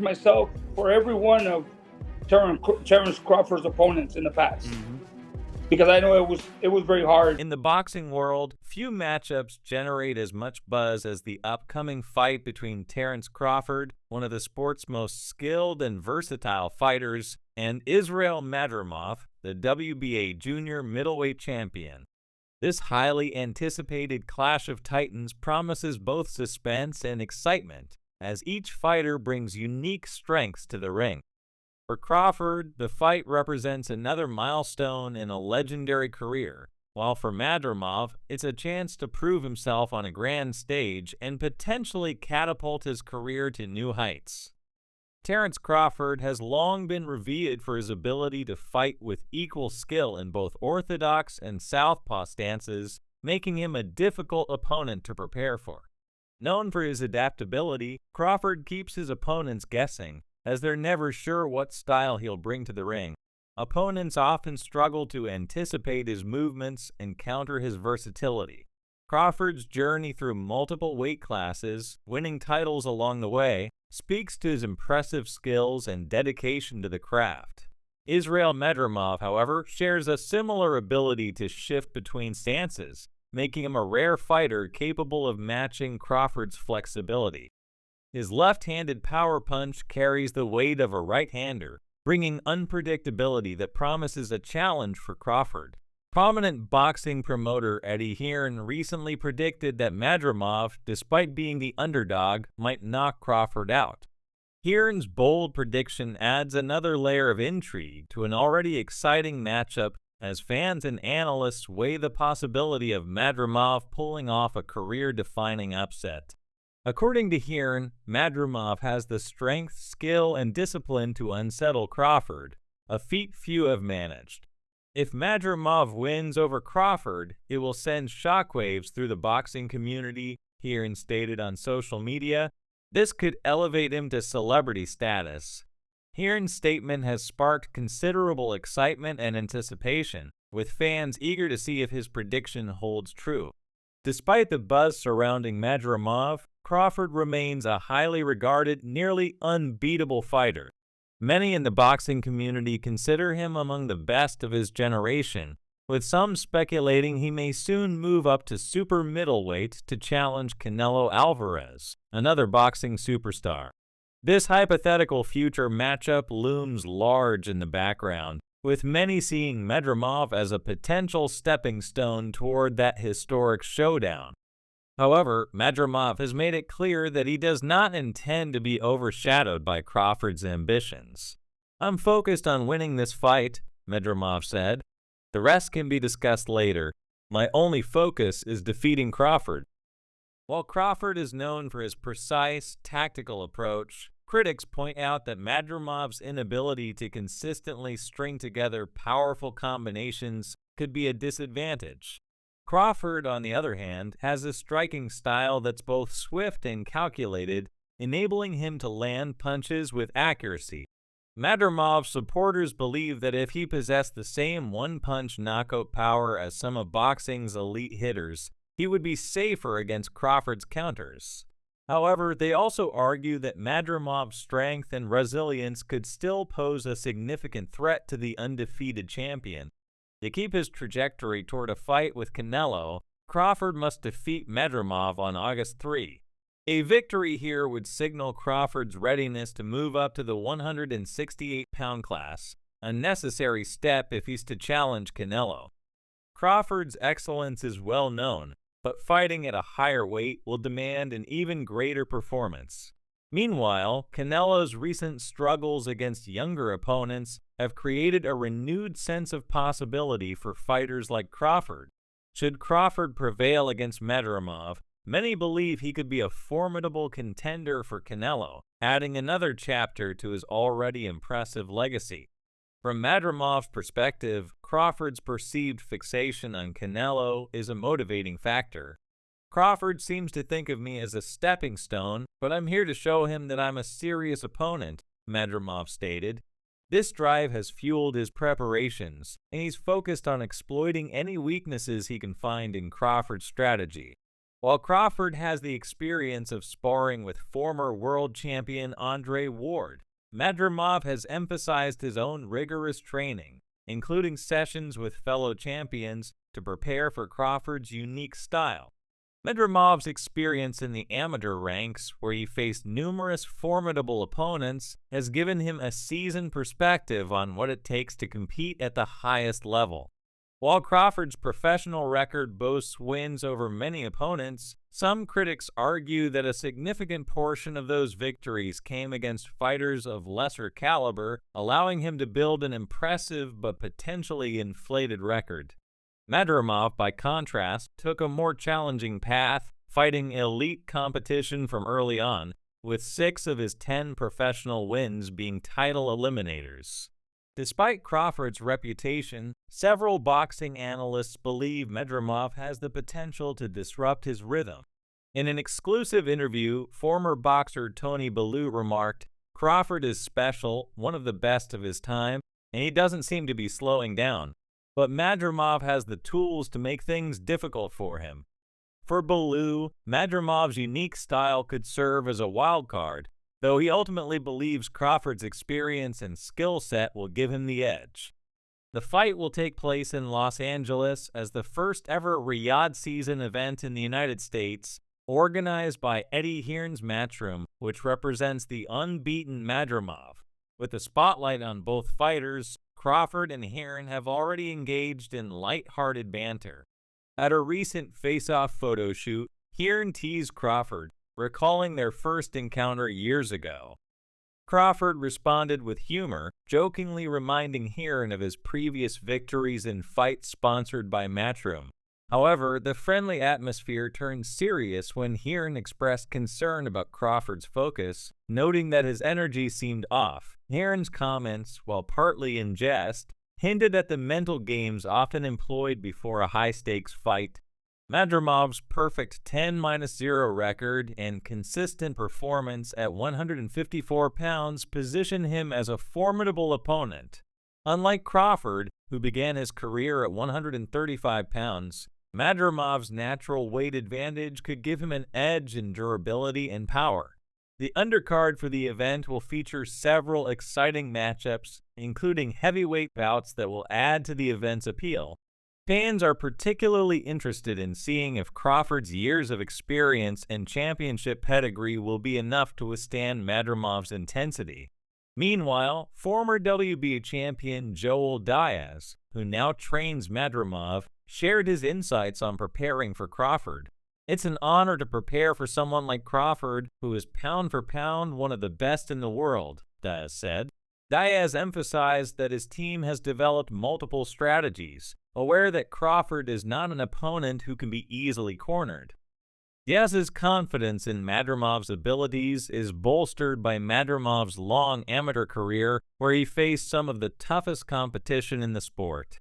myself for every one of Terence Crawford's opponents in the past because I know it was very hard. In the boxing world, few matchups generate as much buzz as the upcoming fight between Terence Crawford, one of the sport's most skilled and versatile fighters, and Israil Madrimov, the WBA junior middleweight champion. This highly anticipated clash of titans promises both suspense and excitement, as each fighter brings unique strengths to the ring. For Crawford, the fight represents another milestone in a legendary career, while for Madrimov, it's a chance to prove himself on a grand stage and potentially catapult his career to new heights. Terence Crawford has long been revered for his ability to fight with equal skill in both orthodox and southpaw stances, making him a difficult opponent to prepare for. Known for his adaptability, Crawford keeps his opponents guessing, as they're never sure what style he'll bring to the ring. Opponents often struggle to anticipate his movements and counter his versatility. Crawford's journey through multiple weight classes, winning titles along the way, speaks to his impressive skills and dedication to the craft. Israil Madrimov, however, shares a similar ability to shift between stances, making him a rare fighter capable of matching Crawford's flexibility. His left-handed power punch carries the weight of a right-hander, bringing unpredictability that promises a challenge for Crawford. Prominent boxing promoter Eddie Hearn recently predicted that Madrimov, despite being the underdog, might knock Crawford out. Hearn's bold prediction adds another layer of intrigue to an already exciting matchup as fans and analysts weigh the possibility of Madrimov pulling off a career-defining upset. According to Hearn, Madrimov has the strength, skill, and discipline to unsettle Crawford, a feat few have managed. If Madrimov wins over Crawford, it will send shockwaves through the boxing community, Hearn stated on social media. This could elevate him to celebrity status. Hearn's statement has sparked considerable excitement and anticipation, with fans eager to see if his prediction holds true. Despite the buzz surrounding Madrimov, Crawford remains a highly regarded, nearly unbeatable fighter. Many in the boxing community consider him among the best of his generation, with some speculating he may soon move up to super middleweight to challenge Canelo Alvarez, another boxing superstar. This hypothetical future matchup looms large in the background, with many seeing Madrimov as a potential stepping stone toward that historic showdown. However, Madrimov has made it clear that he does not intend to be overshadowed by Crawford's ambitions. "I'm focused on winning this fight," Madrimov said. "The rest can be discussed later. My only focus is defeating Crawford." While Crawford is known for his precise, tactical approach, critics point out that Madrimov's inability to consistently string together powerful combinations could be a disadvantage. Crawford, on the other hand, has a striking style that's both swift and calculated, enabling him to land punches with accuracy. Madrimov's supporters believe that if he possessed the same one-punch knockout power as some of boxing's elite hitters, he would be safer against Crawford's counters. However, they also argue that Madrimov's strength and resilience could still pose a significant threat to the undefeated champion. To keep his trajectory toward a fight with Canelo, Crawford must defeat Madrimov on August 3. A victory here would signal Crawford's readiness to move up to the 168-pound class, a necessary step if he's to challenge Canelo. Crawford's excellence is well known, but fighting at a higher weight will demand an even greater performance. Meanwhile, Canelo's recent struggles against younger opponents have created a renewed sense of possibility for fighters like Crawford. Should Crawford prevail against Madrimov, many believe he could be a formidable contender for Canelo, adding another chapter to his already impressive legacy. From Madrimov's perspective, Crawford's perceived fixation on Canelo is a motivating factor. "Crawford seems to think of me as a stepping stone, but I'm here to show him that I'm a serious opponent," Madrimov stated. This drive has fueled his preparations, and he's focused on exploiting any weaknesses he can find in Crawford's strategy. While Crawford has the experience of sparring with former world champion Andre Ward, Madrimov has emphasized his own rigorous training, including sessions with fellow champions to prepare for Crawford's unique style. Madrimov's experience in the amateur ranks, where he faced numerous formidable opponents, has given him a seasoned perspective on what it takes to compete at the highest level. While Crawford's professional record boasts wins over many opponents, some critics argue that a significant portion of those victories came against fighters of lesser caliber, allowing him to build an impressive but potentially inflated record. Madrimov, by contrast, took a more challenging path, fighting elite competition from early on, with 6 of his 10 professional wins being title eliminators. Despite Crawford's reputation, several boxing analysts believe Madrimov has the potential to disrupt his rhythm. In an exclusive interview, former boxer Tony Bellew remarked, "Crawford is special, one of the best of his time, and he doesn't seem to be slowing down. But Madrimov has the tools to make things difficult for him." For Bellew, Madrimov's unique style could serve as a wild card, though he ultimately believes Crawford's experience and skill set will give him the edge. The fight will take place in Los Angeles as the first ever Riyadh season event in the United States, organized by Eddie Hearn's Matchroom, which represents the unbeaten Madrimov. With the spotlight on both fighters, Crawford and Hearn have already engaged in light-hearted banter. At a recent face-off photo shoot, Hearn teased Crawford, recalling their first encounter years ago. Crawford responded with humor, jokingly reminding Hearn of his previous victories in fights sponsored by Matchroom. However, the friendly atmosphere turned serious when Hearn expressed concern about Crawford's focus, noting that his energy seemed off. Hearn's comments, while partly in jest, hinted at the mental games often employed before a high-stakes fight. Madrimov's perfect 10-0 record and consistent performance at 154 pounds position him as a formidable opponent. Unlike Crawford, who began his career at 135 pounds, Madrimov's natural weight advantage could give him an edge in durability and power. The undercard for the event will feature several exciting matchups, including heavyweight bouts that will add to the event's appeal. Fans are particularly interested in seeing if Crawford's years of experience and championship pedigree will be enough to withstand Madrimov's intensity. Meanwhile, former WBA champion Joel Diaz, who now trains Madrimov, shared his insights on preparing for Crawford. "It's an honor to prepare for someone like Crawford, who is pound for pound one of the best in the world," Diaz said. Diaz emphasized that his team has developed multiple strategies, aware that Crawford is not an opponent who can be easily cornered. Diaz's confidence in Madrimov's abilities is bolstered by Madrimov's long amateur career, where he faced some of the toughest competition in the sport.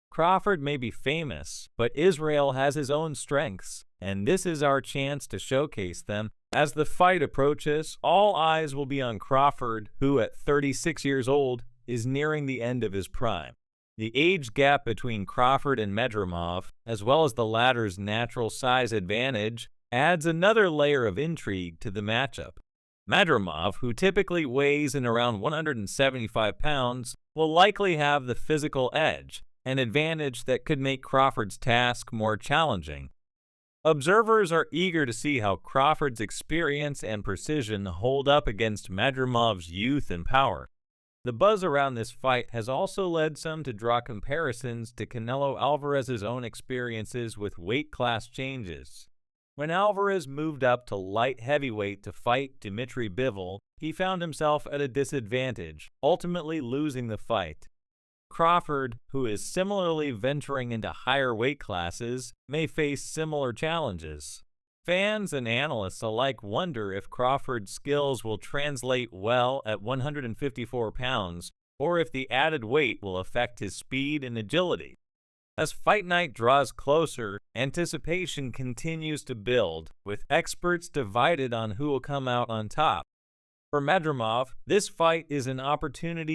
Crawford may be famous, but Israil has his own strengths, and this is our chance to showcase them. As the fight approaches, all eyes will be on Crawford, who at 36 years old is nearing the end of his prime. The age gap between Crawford and Madrimov, as well as the latter's natural size advantage, adds another layer of intrigue to the matchup. Madrimov, who typically weighs in around 175 pounds, will likely have the physical edge, an advantage that could make Crawford's task more challenging. Observers are eager to see how Crawford's experience and precision hold up against Madrimov's youth and power. The buzz around this fight has also led some to draw comparisons to Canelo Alvarez's own experiences with weight class changes. When Alvarez moved up to light heavyweight to fight Dmitry Bivol, he found himself at a disadvantage, ultimately losing the fight. Crawford, who is similarly venturing into higher weight classes, may face similar challenges. Fans and analysts alike wonder if Crawford's skills will translate well at 154 pounds, or if the added weight will affect his speed and agility. As fight night draws closer, anticipation continues to build, with experts divided on who will come out on top. For Madrimov, this fight is an opportunity